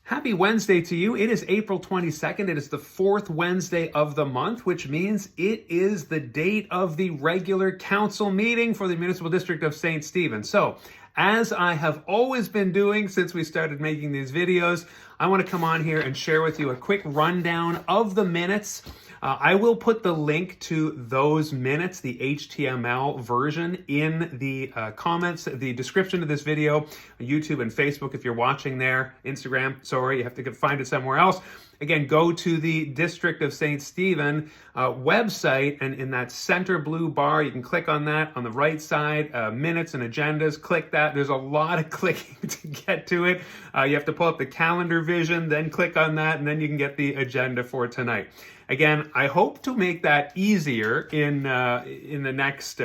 Happy Wednesday to you. It is April 22nd. It is the fourth Wednesday of the month, which means it is the date of the regular council meeting for the Municipal District of St. Stephen. So, as I have always been doing since we started making these videos, I want to come on here and share with you a quick rundown of the minutes. I will put the link to those minutes, the HTML version, in the comments, the description of this video, YouTube and Facebook if you're watching there, Instagram, sorry, you have to find it somewhere else. Again, go to the District of St. Stephen website, and in that center blue bar, you can click on that on the right side, minutes and agendas, click that. There's a lot of clicking to get to it. You have to pull up the calendar vision, then click on that, and then you can get the agenda for tonight. Again, I hope to make that easier in the next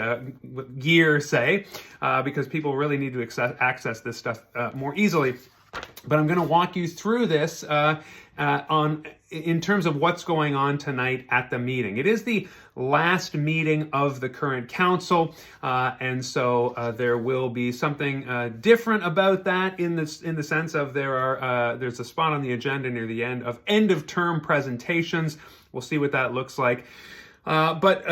year, say, because people really need to access this stuff more easily. But I'm going to walk you through this in terms of what's going on tonight at the meeting. It is the last meeting of the current council, and so there will be something different about that in the sense of there's a spot on the agenda near the end of term presentations. We'll see what that looks like. But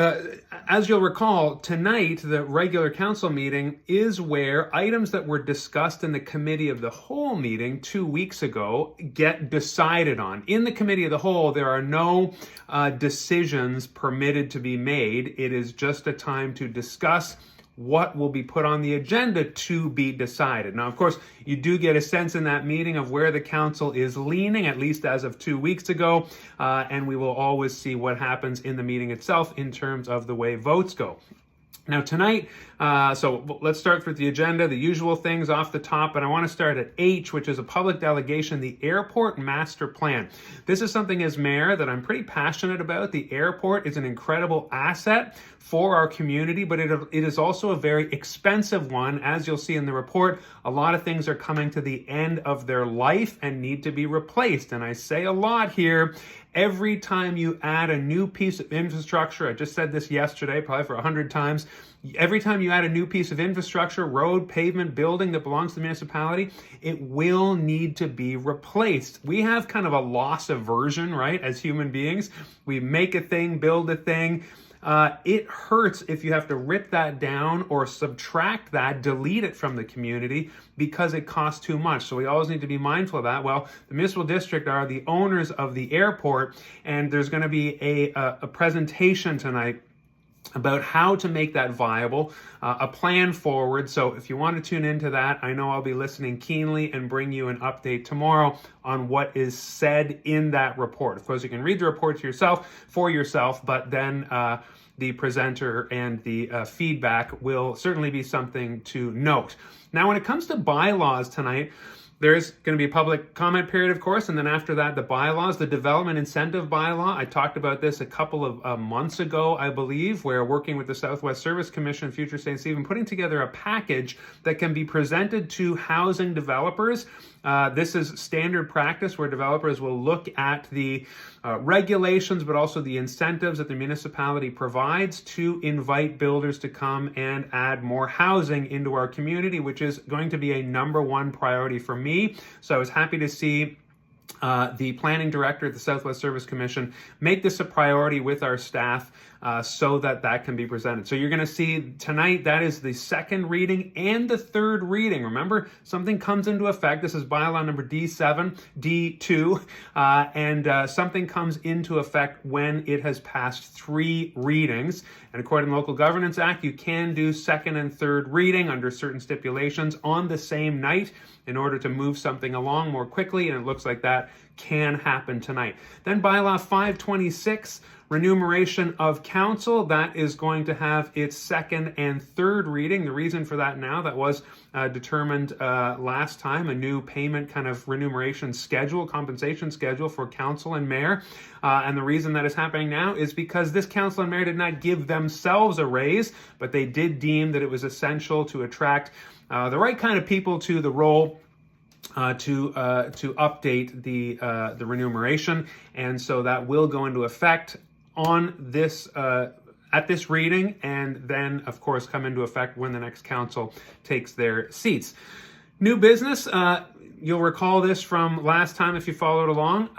as you'll recall, tonight, the regular council meeting is where items that were discussed in the committee of the whole meeting 2 weeks ago get decided on. In the committee of the whole, there are no decisions permitted to be made. It is just a time to discuss what will be put on the agenda to be decided. Now, of course, you do get a sense in that meeting of where the council is leaning, at least as of 2 weeks ago, and we will always see what happens in the meeting itself in terms of the way votes go. Now tonight, so let's start with the agenda, the usual things off the top, and I want to start at H, which is a public delegation, the airport master plan. This is something as mayor that I'm pretty passionate about. The airport is an incredible asset for our community, but it is also a very expensive one. As you'll see in the report, a lot of things are coming to the end of their life and need to be replaced. And I say a lot here. Every time you add a new piece of infrastructure, I just said this yesterday, probably for 100 times, every time you add a new piece of infrastructure, road, pavement, building that belongs to the municipality, it will need to be replaced. We have kind of a loss aversion, right, as human beings. We make a thing, build a thing. It hurts if you have to rip that down or subtract that, delete it from the community because it costs too much. So we always need to be mindful of that. Well, the municipal district are the owners of the airport, and there's going to be a presentation tonight about how to make that viable, a plan forward. So if you want to tune into that, I know I'll be listening keenly and bring you an update tomorrow on what is said in that report. Of course, you can read the report for yourself, but then the presenter and the feedback will certainly be something to note. Now, when it comes to bylaws tonight, there's going to be a public comment period, of course, and then after that, the bylaws, the development incentive bylaw. I talked about this a couple of months ago, I believe, where working with the Southwest Service Commission, Future St. Stephen, putting together a package that can be presented to housing developers. This is standard practice where developers will look at the regulations, but also the incentives that the municipality provides to invite builders to come and add more housing into our community, which is going to be a #1 priority for me. So I was happy to see the planning director at the Southwest Service Commission make this a priority with our staff so that can be presented. So you're going to see tonight that is the second reading and the third reading. Remember, something comes into effect. This is bylaw number D2, and something comes into effect when it has passed 3 readings. And according to the Local Governance Act, you can do second and third reading under certain stipulations on the same night in order to move something along more quickly, and it looks like that can happen tonight. Then bylaw 526, remuneration of council, that is going to have its second and third reading. The reason for that now, that was determined last time, a new payment kind of remuneration schedule, compensation schedule for council and mayor. And the reason that is happening now is because this council and mayor did not give themselves a raise, but they did deem that it was essential to attract the right kind of people to the role to update the remuneration, and so that will go into effect on this at this reading, and then of course come into effect when the next council takes their seats. New business. You'll recall this from last time if you followed along.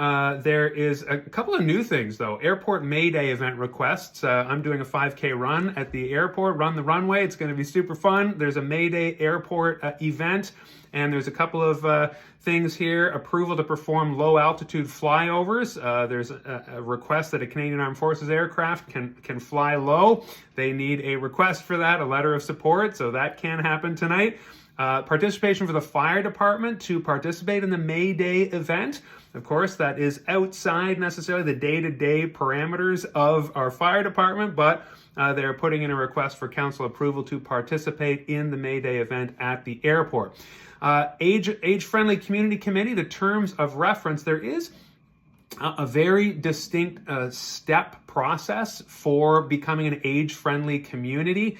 There is a couple of new things, though. Airport May Day event requests. I'm doing a 5K run at the airport, Run the Runway. It's going to be super fun. There's a May Day airport event, and there's a couple of things here. Approval to perform low-altitude flyovers. There's a request that a Canadian Armed Forces aircraft can fly low. They need a request for that, a letter of support, so that can happen tonight. Participation for the fire department to participate in the May Day event. Of course, that is outside necessarily the day-to-day parameters of our fire department, but they're putting in a request for council approval to participate in the May Day event at the airport. Age-friendly community committee, the terms of reference, there is a very distinct step process for becoming an age-friendly community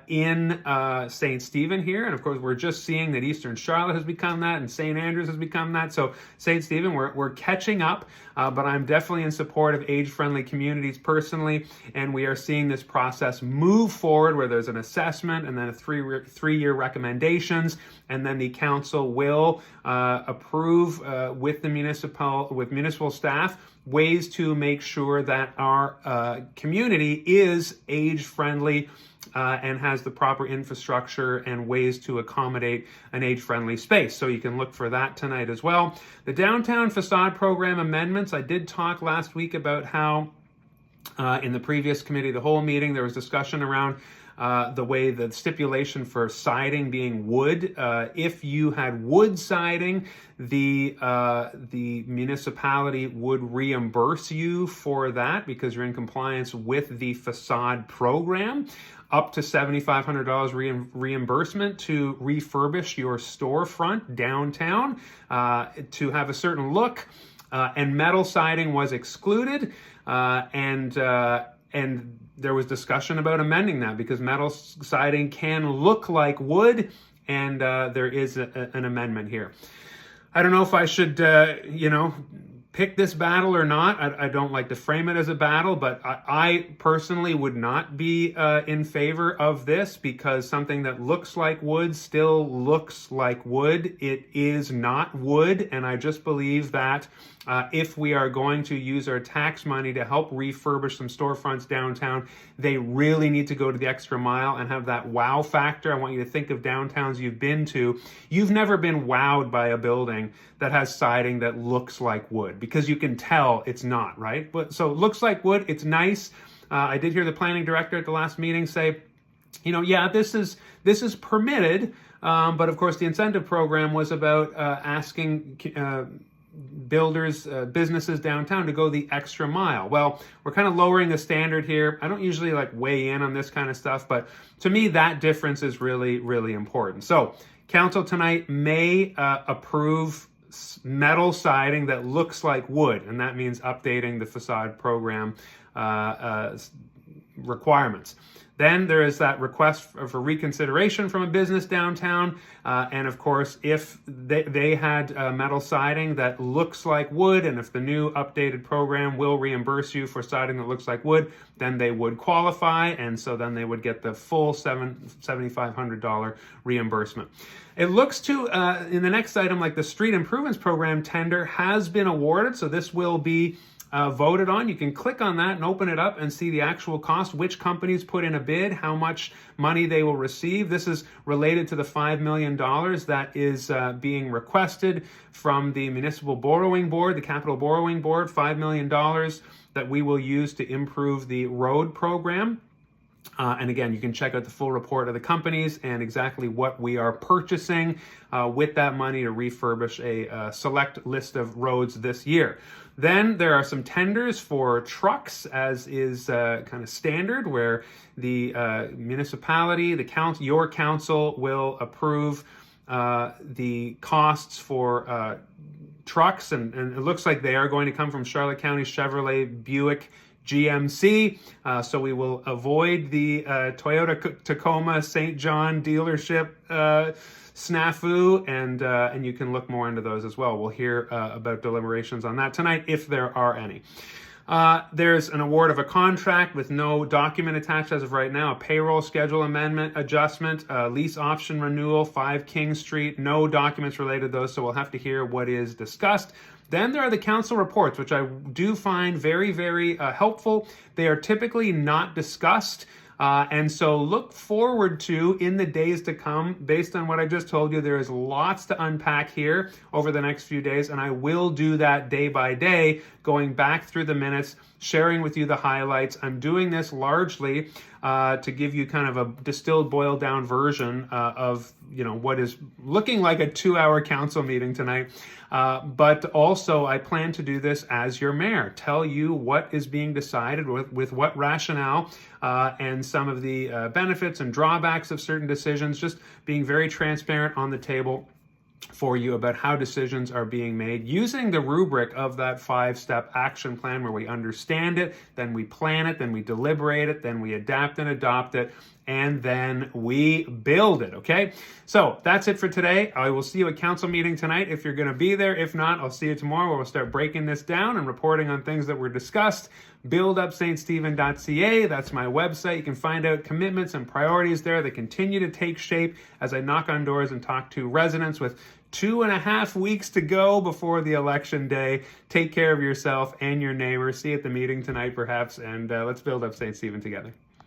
in St. Stephen here. And of course, we're just seeing that Eastern Charlotte has become that and St. Andrews has become that. So St. Stephen, we're catching up, but I'm definitely in support of age-friendly communities personally. And we are seeing this process move forward where there's an assessment and then a three-year recommendations. And then the council will approve with municipal staff ways to make sure that our community is age-friendly and has the proper infrastructure and ways to accommodate an age-friendly space. So you can look for that tonight as well. The downtown facade program amendments, I did talk last week about how in the previous committee, the whole meeting, there was discussion around the way the stipulation for siding being wood. If you had wood siding, the municipality would reimburse you for that because you're in compliance with the facade program. Up to $7,500 reimbursement to refurbish your storefront downtown to have a certain look, and metal siding was excluded, and there was discussion about amending that because metal siding can look like wood, and there is an amendment here. I don't know if I should, pick this battle or not. I don't like to frame it as a battle, but I personally would not be in favor of this because something that looks like wood still looks like wood. It is not wood, and I just believe that if we are going to use our tax money to help refurbish some storefronts downtown, they really need to go to the extra mile and have that wow factor. I want you to think of downtowns you've been to. You've never been wowed by a building that has siding that looks like wood because you can tell it's not, right? But so it looks like wood. It's nice. I did hear the planning director at the last meeting say, yeah, this is permitted, but of course the incentive program was about asking builders, businesses downtown to go the extra mile. Well, we're kind of lowering the standard here. I don't usually weigh in on this kind of stuff, but to me, that difference is really, really important. So council tonight may approve metal siding that looks like wood, and that means updating the facade program requirements. Then there is that request for reconsideration from a business downtown. And of course, if they had metal siding that looks like wood, and if the new updated program will reimburse you for siding that looks like wood, then they would qualify. And so then they would get the full $7,500 reimbursement. It looks to, in the next item, like the street improvements program tender has been awarded. So this will be voted on. You can click on that and open it up and see the actual cost, which companies put in a bid, how much money they will receive. This is related to the $5 million that is being requested from the Municipal Borrowing Board, the Capital Borrowing Board, $5 million that we will use to improve the road program. And again, you can check out the full report of the companies and exactly what we are purchasing with that money to refurbish a select list of roads this year. Then there are some tenders for trucks, as is kind of standard, where the municipality, the council, your council will approve the costs for trucks, and it looks like they are going to come from Charlotte County Chevrolet Buick GMC, so we will avoid the Toyota Tacoma St. John dealership snafu, and you can look more into those as well. We'll hear about deliberations on that tonight if there are any. There's an award of a contract with no document attached as of right now, a payroll schedule amendment adjustment, lease option renewal, 5 King Street, no documents related to those, so we'll have to hear what is discussed. Then there are the council reports, which I do find very, very helpful. They are typically not discussed. And so look forward to, in the days to come, based on what I just told you, there is lots to unpack here over the next few days, and I will do that day by day, going back through the minutes, sharing with you the highlights. I'm doing this largely to give you kind of a distilled, boiled down version of what is looking like a 2-hour council meeting tonight. But also I plan to do this as your mayor, tell you what is being decided with what rationale, and some of the benefits and drawbacks of certain decisions, just being very transparent on the table for you about how decisions are being made using the rubric of that 5-step action plan, where we understand it, then we plan it, then we deliberate it, then we adapt and adopt it, and then we build it, okay? So that's it for today. I will see you at council meeting tonight if you're going to be there. If not, I'll see you tomorrow, where we'll start breaking this down and reporting on things that were discussed. buildupststephen.ca, that's my website. You can find out commitments and priorities there that continue to take shape as I knock on doors and talk to residents with 2.5 weeks to go before the election day. Take care of yourself and your neighbors. See you at the meeting tonight, perhaps, and let's build up St. Stephen together.